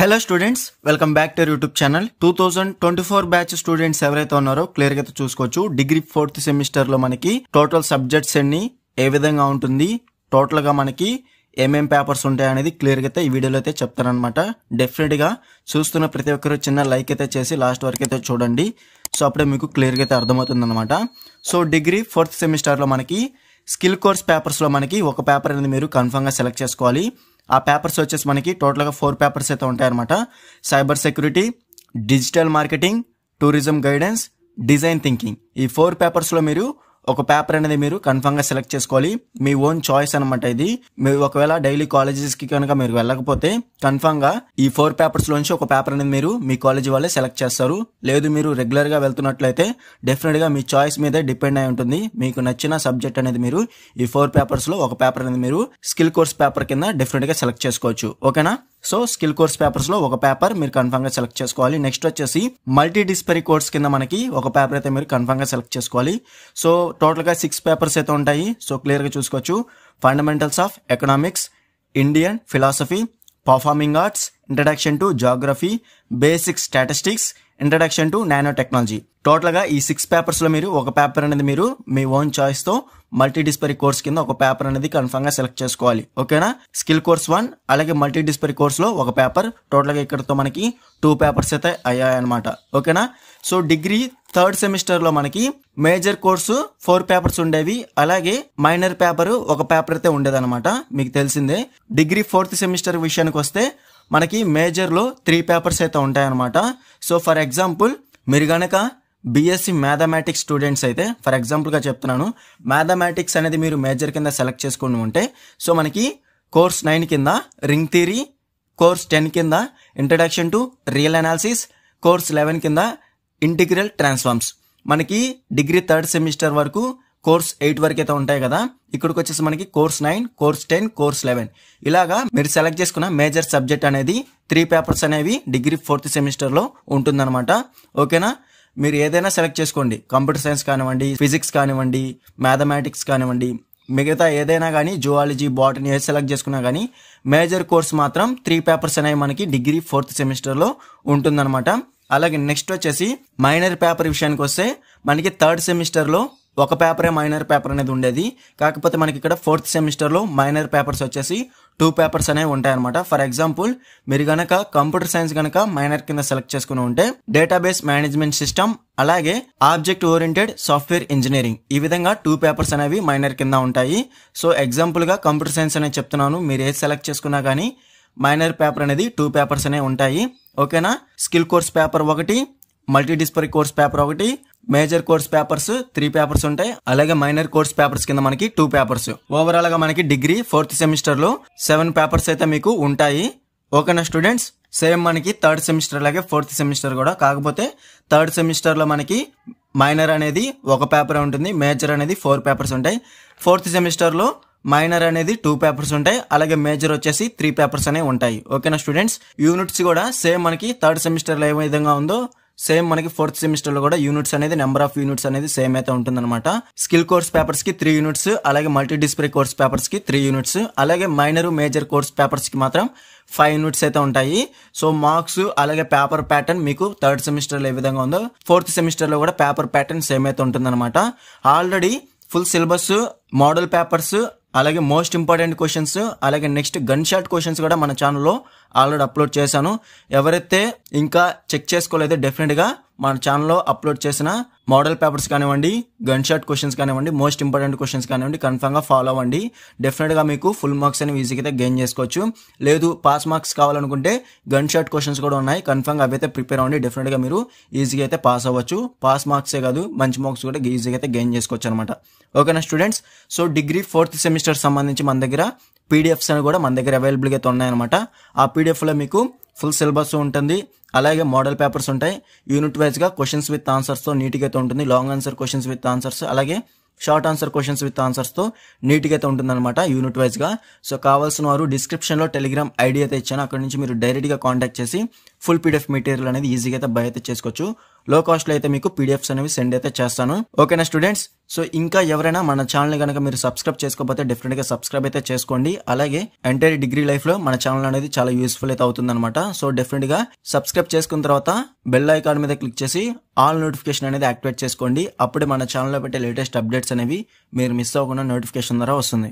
Hello students, welcome back to YouTube channel. 2024 batch students ఎవరైతే ఉన్నారో clear గా చూసుకోవచ్చు. డిగ్రీ 4th సెమిస్టర్ లో మనకి టోటల్ సబ్జెక్ట్స్ అన్ని ఏ విధంగా ఉంటుంది, టోటల్ గా మనకి ఏమేం పేపర్స్ ఉంటాయి అనేది క్లియర్ గా అయితే ఈ వీడియోలో అయితే చెప్తారనమాట. డెఫినెట్ గా చూస్తున్న ప్రతి ఒక్కరు చిన్న లైక్ అయితే చేసి లాస్ట్ వరకు అయితే చూడండి. సో అప్పుడే మీకు క్లియర్ గా అయితే అర్థమవుతుంది అనమాట. సో డిగ్రీ 4th సెమిస్టర్ లో మనకి స్కిల్ కోర్స్ పేపర్స్ లో మనకి ఒక పేపర్ అనేది మీరు కన్ఫర్మ్ గా సెలెక్ట్ చేసుకోవాలి. ఆ పేపర్స్ వచ్చేసి మనకి టోటల్గా 4 పేపర్స్ అయితే ఉంటాయన్నమాట. Cyber security, digital marketing, tourism guidance, design thinking. ఈ 4 పేపర్స్లో మీరు ఒక పేపర్ అనేది మీరు కన్ఫర్మ్ గా సెలెక్ట్ చేసుకోవాలి. మీ ఓన్ చాయిస్ అనమాట ఇది. మీరు ఒకవేళ డైలీ కాలేజెస్ కి కనుక మీరు వెళ్ళకపోతే కన్ఫర్మ్ గా ఈ 4 పేపర్స్ లోంచి ఒక పేపర్ అనేది మీరు మీ కాలేజీ వాళ్ళే సెలెక్ట్ చేస్తారు. లేదు మీరు రెగ్యులర్ గా వెళ్తున్నట్లయితే డెఫినెట్ గా మీ చాయిస్ మీదే డిపెండ్ అయి ఉంటుంది. మీకు నచ్చిన సబ్జెక్ట్ అనేది మీరు ఈ 4 పేపర్స్ లో ఒక పేపర్ అనేది మీరు స్కిల్ కోర్స్ పేపర్ కింద డెఫినెట్ గా సెలెక్ట్ చేసుకోవచ్చు. ఓకేనా? సో స్కిల్ కోర్స్ పేపర్స్ లో ఒక పేపర్ మీరు కన్ఫర్మ్ గా సెలెక్ట్ చేసుకోవాలి. నెక్స్ట్ వచ్చేసి మల్టీ డిసిప్లినరీ కోర్స్ కింద మనకి ఒక పేపర్ అయితే మీరు కన్ఫర్మ్ గా సెలెక్ట్ చేసుకోవాలి. సో టోటల్ గా 6 పేపర్స్ అయితే ఉంటాయి. సో క్లియర్ గా చూసుకోవచ్చు. Fundamentals of economics, Indian philosophy, performing arts, introduction to geography, basic statistics, introduction to nano technology. Total గా ఈ 6 పేపర్స్ లో మీరు ఒక పేపర్ అనేది మీరు మీ ఓన్ చాయిస్ తో మల్టీ డిసిప్లినరీ కోర్స్ కింద ఒక పేపర్ అనేది కన్ఫర్మ్ గా సెలెక్ట్ చేసుకోవాలి. ఓకేనా? స్కిల్ కోర్స్ 1 అలాగే మల్టీ డిసిప్లినరీ కోర్స్ లో ఒక పేపర్. టోటల్ గా ఇక్కడతో మనకి 2 పేపర్స్ అయితే అయ్యాయన్నమాట. ఓకేనా? సో డిగ్రీ 3rd సెమిస్టర్ లో మనకి మేజర్ కోర్సు 4 పేపర్స్ ఉండేవి, అలాగే మైనర్ పేపర్ ఒక పేపర్ అయితే ఉండేదన్నమాట. మీకు తెలిసిందే. డిగ్రీ 4th సెమిస్టర్ విషయానికి వస్తే మనకి మేజర్ లో 3 పేపర్స్ అయితే ఉంటాయన్నమాట. సో ఫర్ ఎగ్జాంపుల్ మీరు గనక బీఎస్సీ మ్యాథమెటిక్స్ స్టూడెంట్స్ అయితే, ఫర్ ఎగ్జాంపుల్ గా చెప్తున్నాను, మ్యాథమెటిక్స్ అనేది మీరు మేజర్ కింద సెలెక్ట్ చేసుకుని ఉంటే సో మనకి కోర్స్ 9 కింద రింగ్ థియరీ, కోర్స్ 10 కింద introduction to real analysis, course 11 కింద ఇంటిగ్రల్ ట్రాన్స్ఫార్మ్స్. మనకి డిగ్రీ 3rd సెమిస్టర్ వరకు కోర్స్ 8 వరకు అయితే ఉంటాయి కదా. ఇక్కడికి వచ్చేసి మనకి కోర్స్ 9, కోర్స్ 10, కోర్స్ 11 ఇలాగా మీరు సెలెక్ట్ చేసుకున్న మేజర్ సబ్జెక్ట్ అనేది 3 పేపర్స్ అనేవి డిగ్రీ 4th సెమిస్టర్ లో ఉంటుందన్నమాట. ఓకేనా? మీరు ఏదైనా సెలెక్ట్ చేసుకోండి. కంప్యూటర్ సైన్స్ కానివ్వండి, ఫిజిక్స్ కానివ్వండి, మ్యాథమెటిక్స్ కానివ్వండి, మిగతా ఏదైనా కానీ జువాలజీ, బాటనీ ఏది సెలెక్ట్ చేసుకున్నా కానీ మేజర్ కోర్స్ మాత్రం 3 పేపర్స్ అనేవి మనకి డిగ్రీ 4th సెమిస్టర్ లో ఉంటుందన్నమాట. అలాగే నెక్స్ట్ వచ్చేసి మైనర్ పేపర్ విషయానికి వస్తే మనకి 3rd సెమిస్టర్ లో ఒక పేపరే మైనర్ పేపర్ అనేది ఉండేది. కాకపోతే మనకి ఇక్కడ 4th సెమిస్టర్ లో మైనర్ పేపర్స్ వచ్చేసి 2 పేపర్స్ అనేవి ఉంటాయన్నమాట. ఫర్ ఎగ్జాంపుల్ మీరు గనక కంప్యూటర్ సైన్స్ గనక మైనర్ కింద సెలెక్ట్ చేసుకుని ఉంటే డేటాబేస్ మేనేజ్మెంట్ సిస్టమ్, అలాగే ఆబ్జెక్ట్ ఓరియంటెడ్ సాఫ్ట్వేర్ ఇంజనీరింగ్, ఈ విధంగా 2 పేపర్స్ అనేవి మైనర్ కింద ఉంటాయి. సో ఎగ్జాంపుల్ గా కంప్యూటర్ సైన్స్ అనేది చెప్తున్నాను. మీరు ఏది సెలెక్ట్ చేసుకున్నా కానీ మైనర్ పేపర్ అనేది 2 పేపర్స్ అనేవి ఉంటాయి. ఓకేనా? Skill course paper 1, multi disciplinary course paper 1, major course papers 3 papers ఉంటాయి. అలాగే మైనర్ కోర్స్ పేపర్స్ కింద మనకి 2 పేపర్స్. ఓవరాల్ గా మనకి డిగ్రీ 4th సెమిస్టర్ లో 7 పేపర్స్ అయితే మీకు ఉంటాయి. ఓకేనా స్టూడెంట్స్? సేమ్ మనకి 3rd సెమిస్టర్ లాగే 4th సెమిస్టర్ కూడా, కాకపోతే 3rd సెమిస్టర్ లో మనకి మైనర్ అనేది ఒక పేపర్ ఉంటుంది, మేజర్ అనేది 4 పేపర్స్ ఉంటాయి. 4th సెమిస్టర్ లో మైనర్ అనేది 2 పేపర్స్ ఉంటాయి, అలాగే మేజర్ వచ్చేసి 3 పేపర్స్ అనేవి ఉంటాయి. ఓకేనా స్టూడెంట్స్? యూనిట్స్ కూడా సేమ్ మనకి 3rd సెమిస్టర్ లో ఏ విధంగా ఉందో సేమ్ మనకి 4th సెమిస్టర్ లో కూడా యూనిట్స్ అనేది, నెంబర్ ఆఫ్ యూనిట్స్ అనేది సేమ్ అయితే ఉంటుందన్నమాట. స్కిల్ కోర్స్ పేపర్స్ కి 3 యూనిట్స్, అలాగే మల్టీ డిసిప్లినరీ కోర్స్ పేపర్స్ కి 3 యూనిట్స్, అలాగే మైనర్ మేజర్ కోర్స్ పేపర్స్ కి మాత్రం 5 యూనిట్స్ అయితే ఉంటాయి. సో మార్క్స్ అలాగే పేపర్ ప్యాటర్న్ మీకు 3rd సెమిస్టర్ లో ఏ విధంగా ఉందో 4th సెమిస్టర్ లో కూడా పేపర్ ప్యాటర్న్ సేమ్ అయితే ఉంటుందన్నమాట. Already full syllabus, model papers, అలాగే మోస్ట్ ఇంపార్టెంట్ క్వశ్చన్స్, అలాగే నెక్స్ట్ గన్ షాట్ క్వశ్చన్స్ కూడా మన ఛానల్లో ఆల్రెడీ అప్లోడ్ చేశాను. ఎవరైతే ఇంకా చెక్ చేసుకోలేదో డెఫినెట్ గా మన ఛానల్లో అప్లోడ్ చేసిన మోడల్ పేపర్స్ కానివ్వండి, గన్ షాట్ క్వశ్చన్స్ కానివ్వండి, మోస్ట్ ఇంపార్టెంట్ క్వశ్చన్స్ కానివ్వండి, కన్ఫర్మ్ గా ఫాలో అవ్వండి. డెఫినెట్ గా మీకు ఫుల్ మార్క్స్ అనేవి ఈజీగా అయితే గెయిన్ చేసుకోవచ్చు. లేదు పాస్ మార్క్స్ కావాలనుకుంటే గన్ షాట్ క్వశ్చన్స్ కూడా ఉన్నాయి, కన్ఫర్మ్ గా అవి అయితే ప్రిపేర్ అవ్వండి. డెఫినెట్ గా మీరు ఈజీగా అయితే పాస్ అవ్వచ్చు. పాస్ మార్క్సే కాదు, మంచి మార్క్స్ కూడా ఈజీగా అయితే గెయిన్ చేసుకోవచ్చు అనమాట. ఓకేనా students? So degree 4th semester సంబంధించి మన దగ్గర పీడిఎఫ్స్ అని కూడా మన దగ్గర అవైలబుల్గా అయితే ఉన్నాయన్నమాట. ఆ పీడిఎఫ్లో మీకు ఫుల్ సిలబస్ ఉంటుంది, అలాగే మోడల్ పేపర్స్ ఉంటాయి. యూనిట్ వైజ్గా క్వశ్చన్స్ విత్ ఆన్సర్స్తో నీట్గా అయితే ఉంటుంది. Long answer questions with answers, అలాగే షార్ట్ ఆన్సర్ క్వశ్చన్స్ విత్ ఆన్సర్స్తో నీట్గా అయితే ఉంటుందన్నమాట యూనిట్ వైజ్గా. సో కావాల్సిన వారు డిస్క్రిప్షన్లో టెలిగ్రామ్ ఐడి అయితే ఇచ్చాను, అక్కడ నుంచి మీరు డైరెక్ట్గా కాంటాక్ట్ చేసి ఫుల్ పీడిఎఫ్ మెటీరియల్ అనేది ఈజీగా అయితే బై అయితే చేసుకోవచ్చు. లో కాస్ట్ లో అయితే మీకు పీడిఎఫ్స్ అనేవి సెండ్ అయితే చేస్తాను. ఓకేనా స్టూడెంట్స్? సో ఇంకా ఎవరైనా మన ఛానల్ కనుక మీరు సబ్స్క్రైబ్ చేసుకోకపోతే డెఫినెట్ గా సబ్స్క్రైబ్ అయితే చేసుకోండి. అలాగే ఎంటైర్ డిగ్రీ లైఫ్ లో మన ఛానల్ అనేది చాలా యూస్ఫుల్ అయితే అవుతుంది అనమాట. సో డెఫినెట్ గా సబ్స్క్రైబ్ చేసుకున్న తర్వాత బెల్ ఐకాన్ మీద క్లిక్ చేసి ఆల్ నోటిఫికేషన్ అనేది యాక్టివేట్ చేసుకోండి. అప్పుడే మన ఛానల్లో పెట్టే లేటెస్ట్ అప్డేట్స్ అనేవి మీరు మిస్ అవ్వకుండా నోటిఫికేషన్ ద్వారా వస్తుంది.